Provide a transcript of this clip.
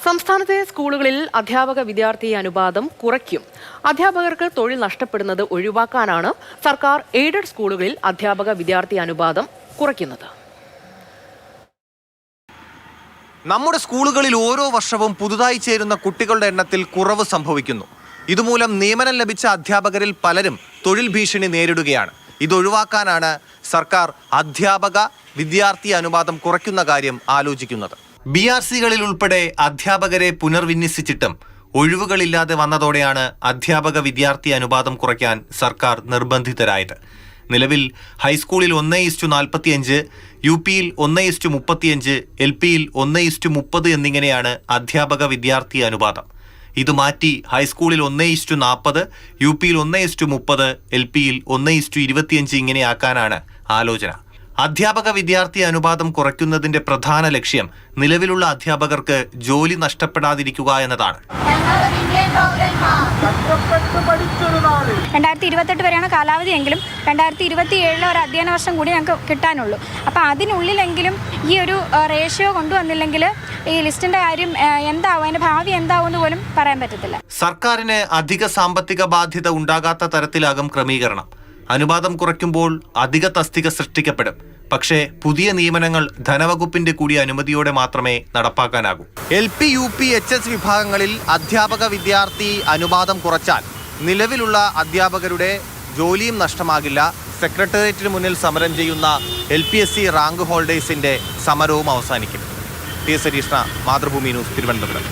സംസ്ഥാനത്തെ സ്കൂളുകളിൽ അധ്യാപക വിദ്യാർത്ഥി അനുപാതം കുറയ്ക്കും. അധ്യാപകർക്ക് തൊഴിൽ നഷ്ടപ്പെടുന്നത് ഒഴിവാക്കാനാണ് സർക്കാർ എയ്ഡഡ് സ്കൂളുകളിൽ അധ്യാപക വിദ്യാർത്ഥി അനുപാതം കുറയ്ക്കുന്നത്. നമ്മുടെ സ്കൂളുകളിൽ ഓരോ വർഷവും പുതുതായി ചേരുന്ന കുട്ടികളുടെ എണ്ണത്തിൽ കുറവ് സംഭവിക്കുന്നു. ഇതുമൂലം നിയമനം ലഭിച്ച അധ്യാപകരിൽ പലരും തൊഴിൽ ഭീഷണി നേരിടുകയാണ്. ഇതൊഴിവാക്കാനാണ് സർക്കാർ അധ്യാപക വിദ്യാർത്ഥി അനുപാതം കുറയ്ക്കുന്ന കാര്യം ആലോചിക്കുന്നത്. BRCകളിൽ ഉൾപ്പെടെ അധ്യാപകരെ പുനർവിന്യസിച്ചിട്ടും ഒഴിവുകളില്ലാതെ വന്നതോടെയാണ് അധ്യാപക വിദ്യാർത്ഥി അനുപാതം കുറയ്ക്കാൻ സർക്കാർ നിർബന്ധിതരായത്. നിലവിൽ ഹൈസ്കൂളിൽ 1:45, UPയിൽ 1:35, LPയിൽ 1:30 എന്നിങ്ങനെയാണ് അധ്യാപക വിദ്യാർത്ഥി അനുപാതം. ഇത് മാറ്റി ഹൈസ്കൂളിൽ 1:40, UPയിൽ 1:30, LPയിൽ 1:25 ഇങ്ങനെയാക്കാനാണ് ആലോചന. അധ്യാപക വിദ്യാർത്ഥി അനുപാതം കുറയ്ക്കുന്നതിന്റെ പ്രധാന ലക്ഷ്യം നിലവിലുള്ള അധ്യാപകർക്ക് ജോലി നഷ്ടപ്പെടാതിരിക്കുക എന്നതാണ്. 2028 വരെയാണ് കാലാവധിയെങ്കിലും 2027 ഒരു അധ്യയന വർഷം കൂടി ഞങ്ങൾക്ക് കിട്ടാനുള്ളൂ. അപ്പോൾ അതിനുള്ളിലെങ്കിലും ഈ ഒരു റേഷ്യോ കൊണ്ടുവന്നില്ലെങ്കിൽ ഈ ലിസ്റ്റിന്റെ കാര്യം എന്താവും, അതിന്റെ ഭാവി എന്താവുമെന്ന് പോലും പറയാൻ പറ്റത്തില്ല. സർക്കാരിന് അധിക സാമ്പത്തിക ബാധ്യത ഉണ്ടാകാത്ത തരത്തിലാകും ക്രമീകരണം. അനുപാതം കുറയ്ക്കുമ്പോൾ അധിക തസ്തിക സൃഷ്ടിക്കപ്പെടും. പക്ഷേ പുതിയ നിയമനങ്ങൾ ധനവകുപ്പിന്റെ കൂടി അനുമതിയോടെ മാത്രമേ നടപ്പാക്കാനാകൂ. LP, UP, HS വിഭാഗങ്ങളിൽ അധ്യാപക വിദ്യാർത്ഥി അനുപാതം കുറച്ചാൽ നിലവിലുള്ള അധ്യാപകരുടെ ജോലിയും നഷ്ടമാകില്ല. സെക്രട്ടേറിയറ്റിന് മുന്നിൽ സമരം ചെയ്യുന്ന LPSC റാങ്ക് ഹോൾഡേഴ്സിന്റെ സമരവും അവസാനിക്കും. ടി. സരീഷ്ണ, മാതൃഭൂമി ന്യൂസ്, തിരുവനന്തപുരം.